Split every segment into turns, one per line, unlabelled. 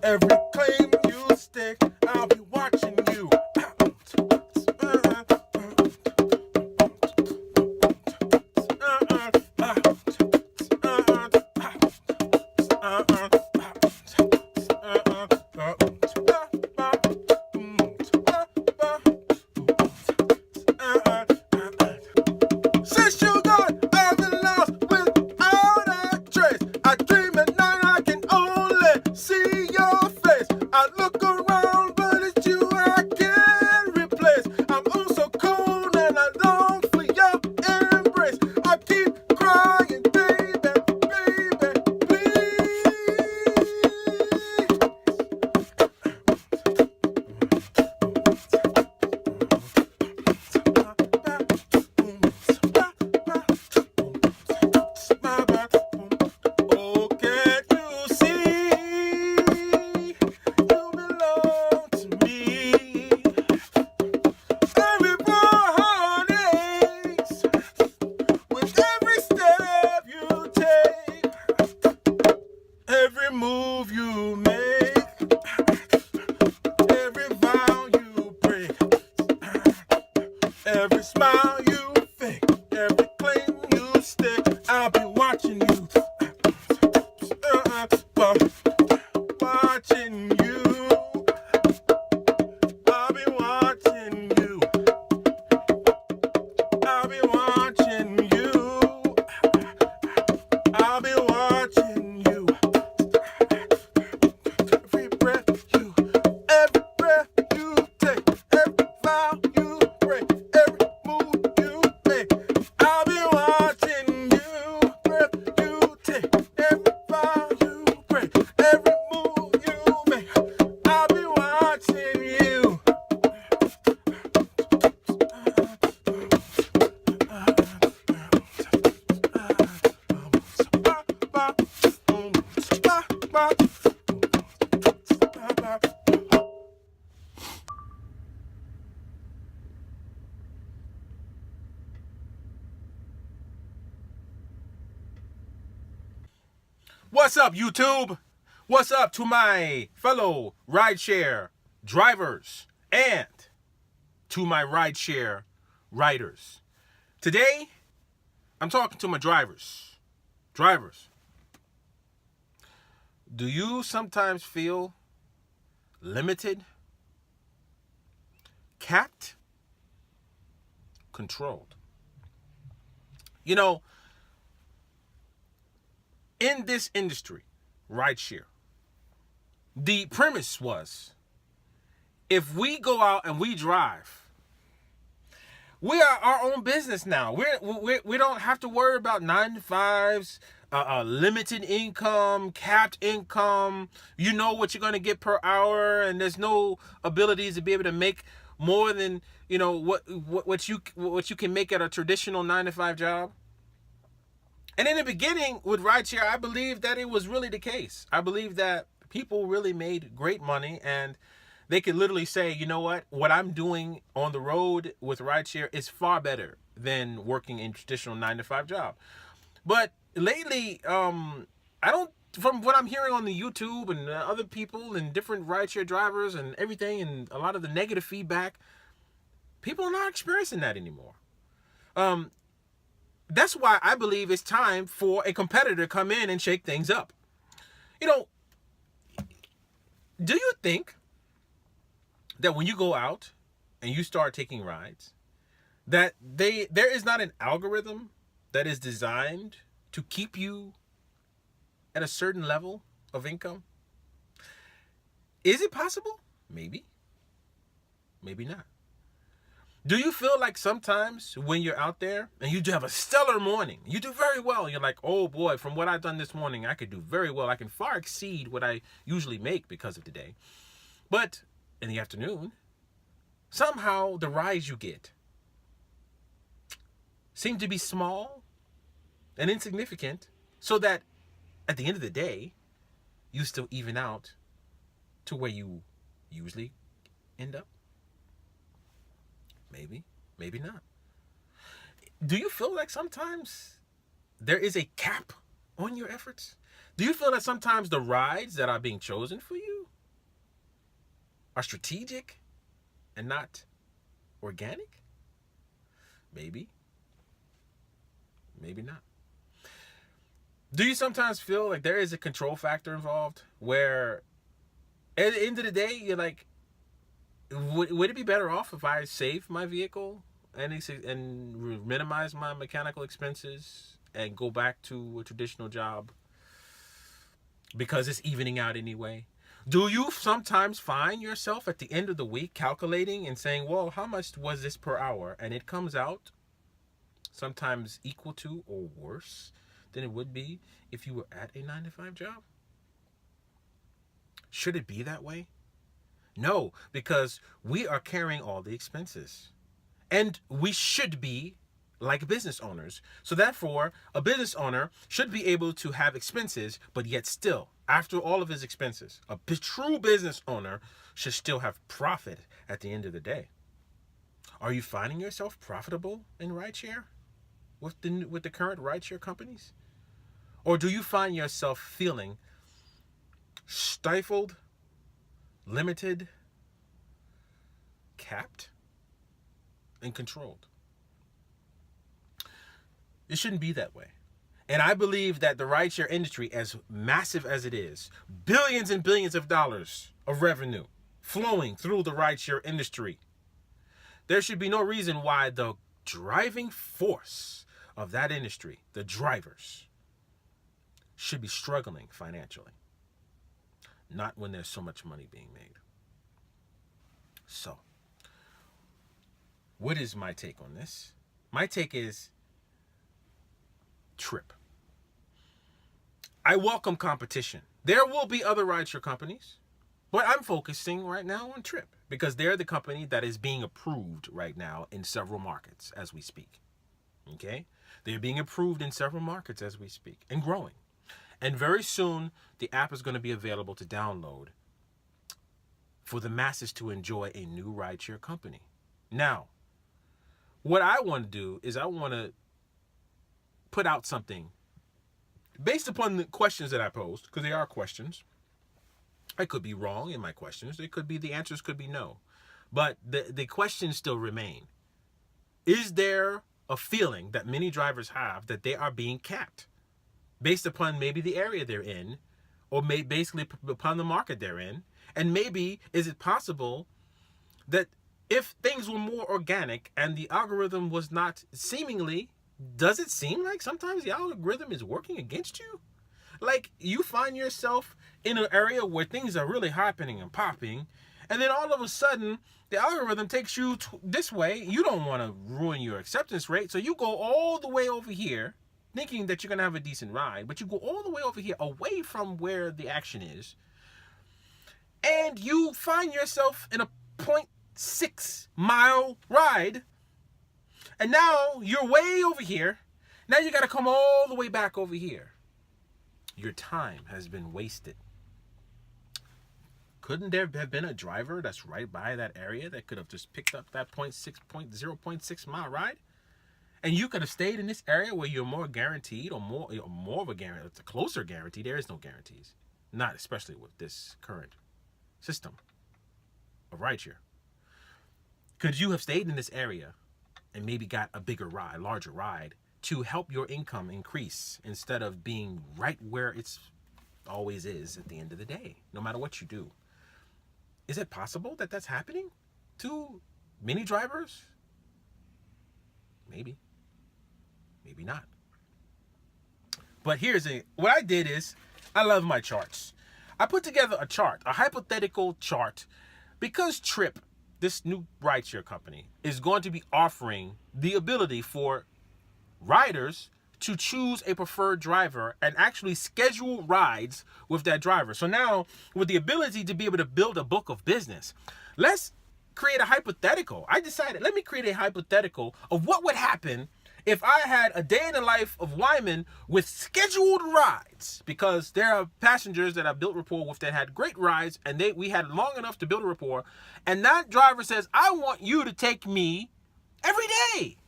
Every claim you stick, I'll be watching you. Since you gone, I've been lost without a trace. I dream at night, I can only see your face. I look around, but it's you I can't replace. I'm oh so cold and I long for your embrace. I keep crying, baby, baby, please. Oh, can't you see you belong to me? Every heart aches with every step you take, every move you make, every vow you break, every smile you fake, every claim you stick. I'll be watching you. Watching you. I'll be watching you. I'll be watching you. I'll be watching you. Every breath you take, every vow you break, every move you make. I'll be watching you. Breath you take, every vow you break, every move you make. I'll be watching you. What's up, YouTube? What's up to my fellow rideshare drivers and to my rideshare riders? Today, I'm talking to my drivers. Drivers, do you sometimes feel limited, capped, controlled? You know, in this industry, rideshare, the premise was, if we go out and we drive, we are our own business now. We don't have to worry about 9 to 5s, limited income, capped income. You know what you're going to get per hour, and there's no abilities to be able to make more than, you know, what you can make at a traditional 9 to 5 job. And in the beginning with rideshare, I believe that it was really the case. I believe that people really made great money, and they could literally say, you know what I'm doing on the road with rideshare is far better than working in traditional 9 to 5 job. But lately, I don't, from what I'm hearing on the YouTube and other people and different rideshare drivers and everything, and a lot of the negative feedback, people are not experiencing that anymore. That's why I believe it's time for a competitor to come in and shake things up. You know, do you think that when you go out and you start taking rides, that there is not an algorithm that is designed to keep you at a certain level of income? Is it possible? Maybe. Maybe not. Do you feel like sometimes when you're out there and you do have a stellar morning, you do very well, you're like, oh boy, from what I've done this morning, I could do very well. I can far exceed what I usually make because of the day. But in the afternoon, somehow the rides you get seem to be small and insignificant, so that at the end of the day, you still even out to where you usually end up. Maybe, maybe not. Do you feel like sometimes there is a cap on your efforts? Do you feel that sometimes the rides that are being chosen for you are strategic and not organic? Maybe. Maybe not. Do you sometimes feel like there is a control factor involved where at the end of the day, you're like, would it be better off if I save my vehicle and minimize my mechanical expenses and go back to a traditional job because it's evening out anyway? Do you sometimes find yourself at the end of the week calculating and saying, well, how much was this per hour? And it comes out sometimes equal to or worse than it would be if you were at a 9-to-5 job? Should it be that way? No, because we are carrying all the expenses. And we should be like business owners. So therefore, a business owner should be able to have expenses, but yet still, after all of his expenses, a true business owner should still have profit at the end of the day. Are you finding yourself profitable in rideshare with the current rideshare companies? Or do you find yourself feeling stifled, limited, capped, and controlled? It shouldn't be that way. And I believe that the rideshare industry, as massive as it is, billions and billions of dollars of revenue flowing through the rideshare industry, there should be no reason why the driving force of that industry, the drivers, should be struggling financially. Not when there's so much money being made. So, what is my take on this? My take is TRYP. I welcome competition. There will be other rideshare companies, but I'm focusing right now on TRYP because they're the company that is being approved right now in several markets as we speak. Okay? They're being approved in several markets as we speak and growing. And very soon, the app is going to be available to download for the masses to enjoy a new rideshare company. Now, what I want to do is I want to put out something based upon the questions that I posed, because they are questions. I could be wrong in my questions. They could be, the answers could be no. But the questions still remain. Is there a feeling that many drivers have that they are being capped based upon maybe the area they're in, or basically upon the market they're in? And maybe, is it possible that if things were more organic and the algorithm was not seemingly, does it seem like sometimes the algorithm is working against you? Like you find yourself in an area where things are really happening and popping, and then all of a sudden the algorithm takes you this way. You don't want to ruin your acceptance rate, so you go all the way over here thinking that you're going to have a decent ride, but you go all the way over here away from where the action is, and you find yourself in a 0.6 mile ride, and now you're way over here. Now you got to come all the way back over here. Your time has been wasted. Couldn't there have been a driver that's right by that area that could have just picked up that 0.6 mile ride? And you could have stayed in this area where you're more guaranteed, or more of a guarantee. It's a closer guarantee. There is no guarantees. Not especially with this current system of rideshare. Could you have stayed in this area and maybe got a bigger ride, larger ride, to help your income increase instead of being right where it's always is at the end of the day, no matter what you do? Is it possible that that's happening to many drivers? Maybe. Maybe not. But what I did is, I love my charts. I put together a chart, a hypothetical chart, because TRYP, this new rideshare company, is going to be offering the ability for riders to choose a preferred driver and actually schedule rides with that driver. So now, with the ability to be able to build a book of business, let's create a hypothetical. I decided, let me create a hypothetical of what would happen if I had a day in the life of Wyman with scheduled rides, because there are passengers that I've built rapport with that had great rides, and we had long enough to build a rapport, and that driver says, I want you to take me every day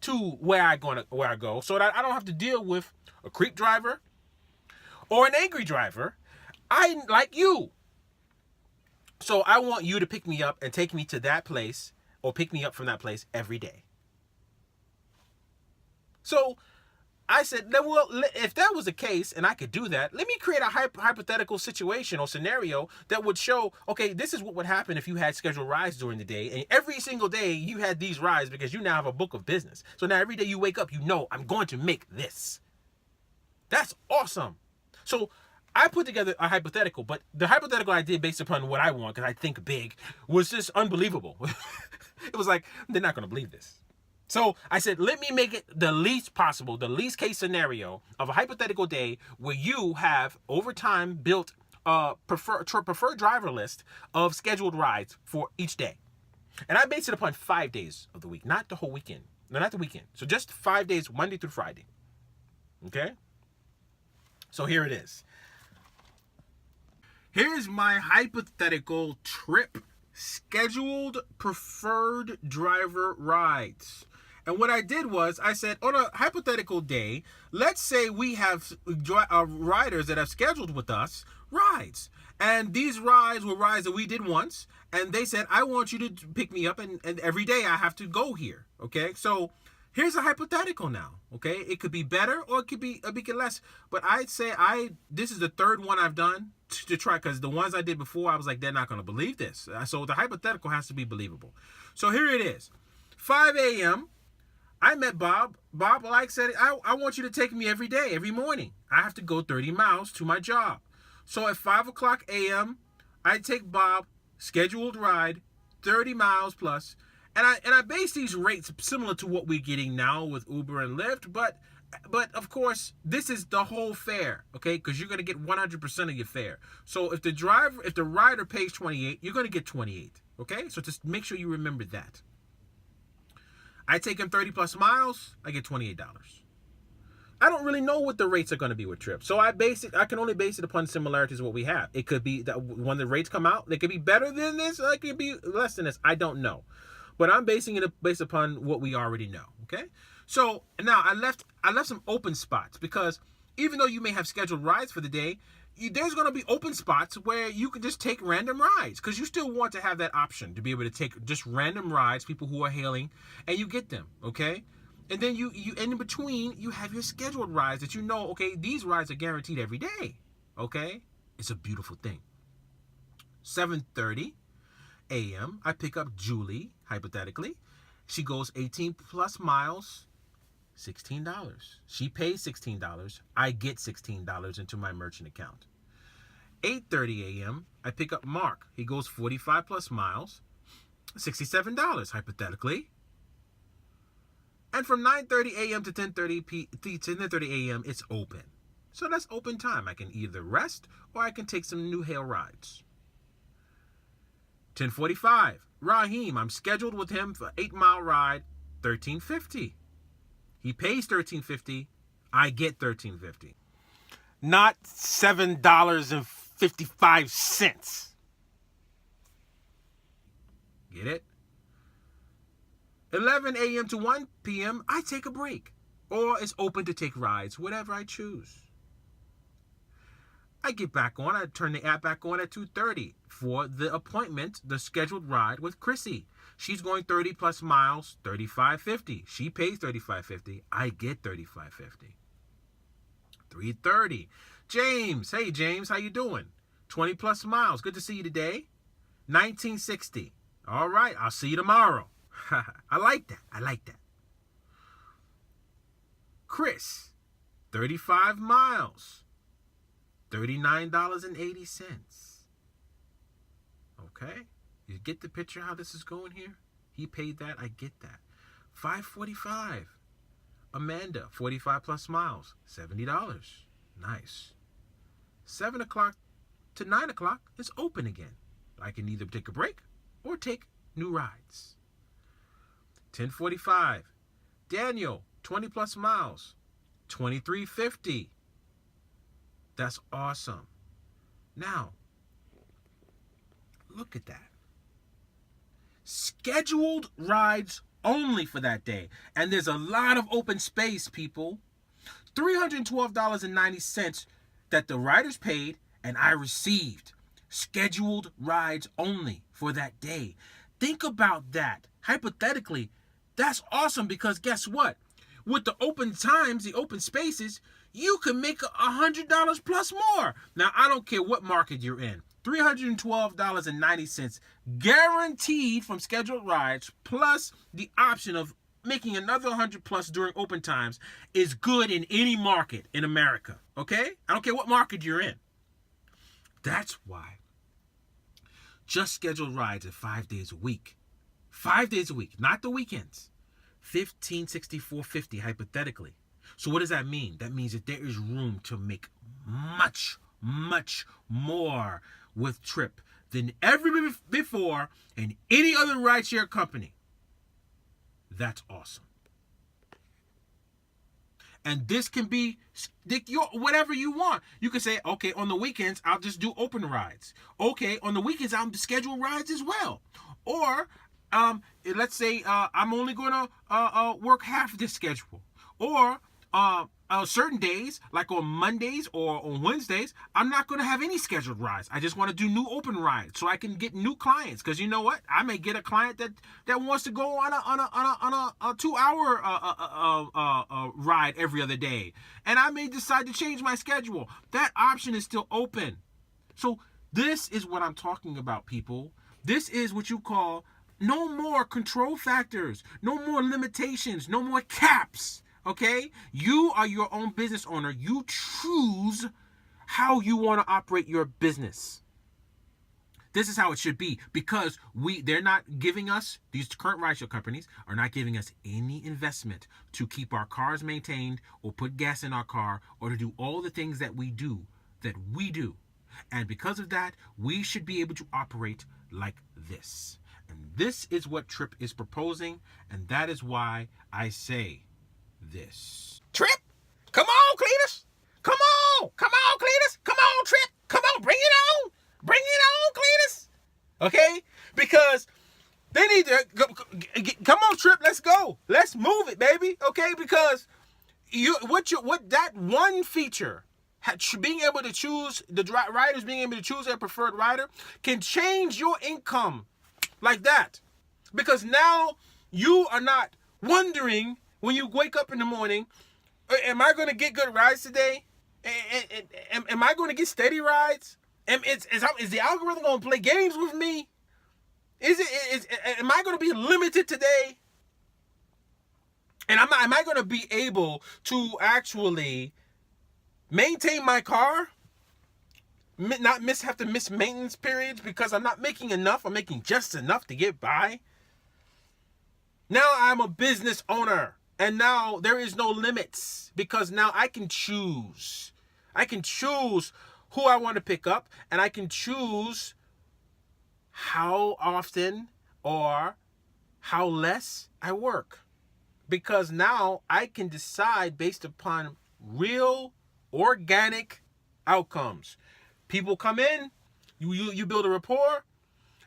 to where I go, so that I don't have to deal with a creep driver or an angry driver. I like you. So I want you to pick me up and take me to that place or pick me up from that place every day. So I said, well, if that was the case and I could do that, let me create a hypothetical situation or scenario that would show, okay, this is what would happen if you had scheduled rides during the day. And every single day you had these rides because you now have a book of business. So now every day you wake up, you know, I'm going to make this. That's awesome. So I put together a hypothetical, but the hypothetical I did based upon what I want, because I think big, was just unbelievable. It was like, they're not going to believe this. So I said, let me make it the least possible, the least case scenario of a hypothetical day where you have over time built a preferred driver list of scheduled rides for each day. And I based it upon 5 days of the week, not the whole weekend. No, not the weekend. So just 5 days, Monday through Friday. Okay? So here it is. Here's my hypothetical TRYP scheduled preferred driver rides. And what I did was I said, on a hypothetical day, let's say we have riders that have scheduled with us rides. And these rides were rides that we did once. And they said, I want you to pick me up and every day I have to go here. Okay, so here's a hypothetical now. Okay, it could be better or it could be a bit less. But I'd say this is the third one I've done to try, because the ones I did before, I was like, they're not going to believe this. So the hypothetical has to be believable. So here it is. 5 a.m. I met Bob. Bob, like said, I want you to take me every day, every morning. I have to go 30 miles to my job. So at 5 o'clock a.m., I take Bob, scheduled ride, 30 miles plus. And I base these rates similar to what we're getting now with Uber and Lyft, but of course, this is the whole fare, okay? Because you're going to get 100% of your fare. So if the rider pays 28, you're going to get 28, okay? So just make sure you remember that. I take him 30 plus miles, I get $28. I don't really know what the rates are going to be with TRYP. So I can only base it upon similarities of what we have. It could be that when the rates come out, they could be better than this, or it could be less than this. I don't know. But I'm basing it based upon what we already know, okay? So now I left some open spots, because even though you may have scheduled rides for the day, there's going to be open spots where you can just take random rides, because you still want to have that option to be able to take just random rides, people who are hailing, and you get them, okay? And then you in between, you have your scheduled rides that you know, okay, these rides are guaranteed every day, okay? It's a beautiful thing. 7:30 a.m., I pick up Julie, hypothetically. She goes 18 plus miles, $16. She pays $16. I get $16 into my merchant account. 8:30 a.m., I pick up Mark. He goes 45 plus miles, $67, hypothetically. And from 9:30 a.m. to 10:30 a.m., it's open. So that's open time. I can either rest or I can take some new hail rides. 10:45, Raheem. I'm scheduled with him for 8-mile ride, $13.50. He pays $13.50. I get $13.50. Not $7.55. Get it? 11 a.m. to 1 p.m., I take a break. Or it's open to take rides, whatever I choose. I get back on. I turn the app back on at 2:30 for the appointment, the scheduled ride with Chrissy. She's going 30 plus miles, $35.50. She pays $35.50. I get $35.50. 3:30. James. Hey, James. How you doing? 20 plus miles. Good to see you today. $19.60. All right. I'll see you tomorrow. I like that. I like that. Chris. 35 miles. $39.80. Okay? You get the picture how this is going here? He paid that. I get that. 5:45. Amanda, 45 plus miles, $70. Nice. 7 o'clock to 9 o'clock is open again. I can either take a break or take new rides. 10:45. Daniel, 20 plus miles, $23.50. That's awesome. Now, look at that. Scheduled rides only for that day. And there's a lot of open space, people. $312.90 that the riders paid and I received. scheduled rides only for that day. Think about that. Hypothetically, that's awesome because guess what? With the open times, the open spaces, you can make $100 plus more. Now, I don't care what market you're in. $312.90 guaranteed from scheduled rides, plus the option of making another 100 plus during open times is good in any market in America. Okay? I don't care what market you're in. That's why just scheduled rides at 5 days a week. 5 days a week, not the weekends. $1564.50 hypothetically. So what does that mean? That means that there is room to make much, much more with TRYP than ever before in any other rideshare company. That's awesome. And this can be whatever you want. You can say, okay, on the weekends, I'll just do open rides. Okay, on the weekends, I'll schedule rides as well. Or let's say I'm only going to work half of this schedule. Or certain days, like on Mondays or on Wednesdays, I'm not going to have any scheduled rides. I just want to do new open rides so I can get new clients. Because you know what? I may get a client that wants to go on a 2-hour ride every other day, and I may decide to change my schedule. That option is still open. So this is what I'm talking about, people. This is what you call no more control factors, no more limitations, no more caps. Okay? You are your own business owner. You choose how you want to operate your business. This is how it should be because they're not giving us, these current rideshare companies are not giving us any investment to keep our cars maintained or put gas in our car or to do all the things that we do. And because of that, we should be able to operate like this. And this is what TRYP is proposing, and that is why I say this. TRYP, come on, Cletus. Come on, Cletus. Come on, TRYP. Come on, bring it on, Cletus. Okay? Because they need to come on, TRYP. Let's go. Let's move it, baby. Okay? Because what that one feature, being able to choose riders, being able to choose their preferred rider, can change your income like that. Because now you are not wondering when you wake up in the morning, am I going to get good rides today? Am I going to get steady rides? Is the algorithm going to play games with me? Am I going to be limited today? And am I going to be able to actually maintain my car? Not have to miss maintenance periods because I'm not making enough. I'm making just enough to get by. Now I'm a business owner. And now there is no limits because now I can choose. I can choose who I want to pick up, and I can choose how often or how less I work. Because now I can decide based upon real organic outcomes. People come in, you build a rapport,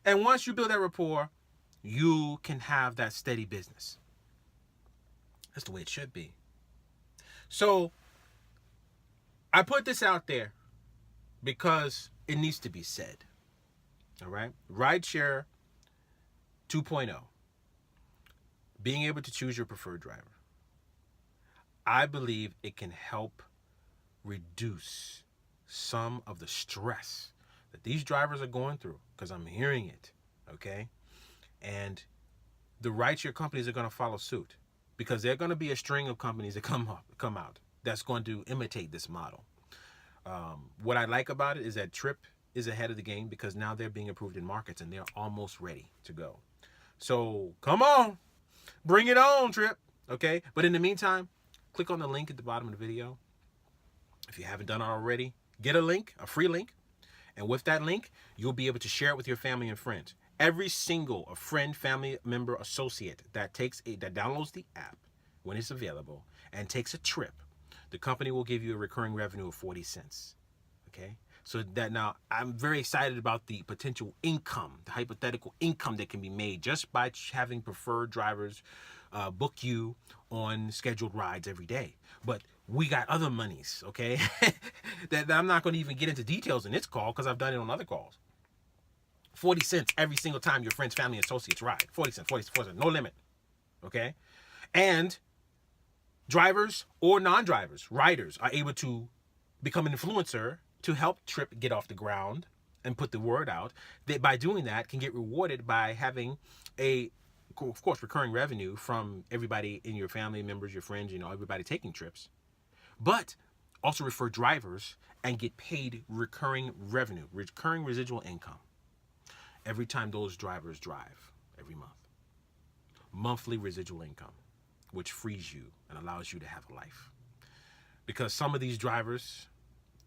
and once you build that rapport, you can have that steady business. That's the way it should be. So I put this out there because it needs to be said. All right? Rideshare 2.0. Being able to choose your preferred driver. I believe it can help reduce some of the stress that these drivers are going through because I'm hearing it. Okay? And the rideshare companies are going to follow suit. Because there are going to be a string of companies that come out that's going to imitate this model. What I like about it is that TRYP is ahead of the game because now they're being approved in markets and they're almost ready to go. So come on, bring it on, TRYP. Okay, but in the meantime, click on the link at the bottom of the video. If you haven't done it already, get a link, a free link, and with that link, you'll be able to share it with your family and friends. Every single friend, family member, associate that downloads the app when it's available and takes a trip, the company will give you a recurring revenue of 40 cents. Okay? So that now I'm very excited about the potential income, the hypothetical income that can be made just by having preferred drivers book you on scheduled rides every day. But we got other monies, okay, that I'm not going to even get into details in this call because I've done it on other calls. 40 cents every single time your friends, family, and associates ride. 40 cents, 40 cents, no limit. Okay? And drivers or non-drivers, riders, are able to become an influencer to help TRYP get off the ground and put the word out. That by doing that can get rewarded by having of course, recurring revenue from everybody in your family members, your friends, everybody taking trips. But also refer drivers and get paid recurring revenue, recurring residual income every time those drivers drive every month. Monthly residual income, which frees you and allows you to have a life. Because some of these drivers,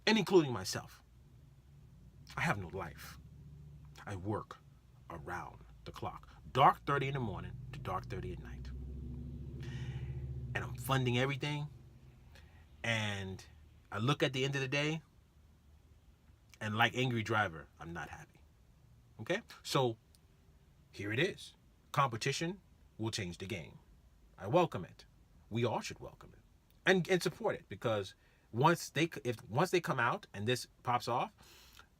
and including myself, I have no life. I work around the clock. Dark 30 in the morning to dark 30 at night. And I'm funding everything. And I look at the end of the day, and like Angry Driver, I'm not happy. Okay? So here it is. Competition will change the game. I welcome it. We all should welcome it. And support it, because once they come out and this pops off,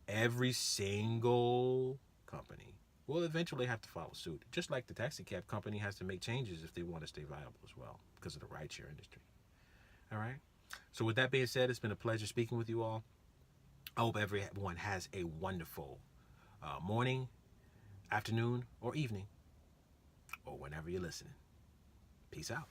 every single company will eventually have to follow suit. Just like the taxi cab company has to make changes if they want to stay viable as well, because of the rideshare industry. All right? So with that being said, it's been a pleasure speaking with you all. I hope everyone has a wonderful morning, afternoon, or evening, or whenever you're listening. Peace out.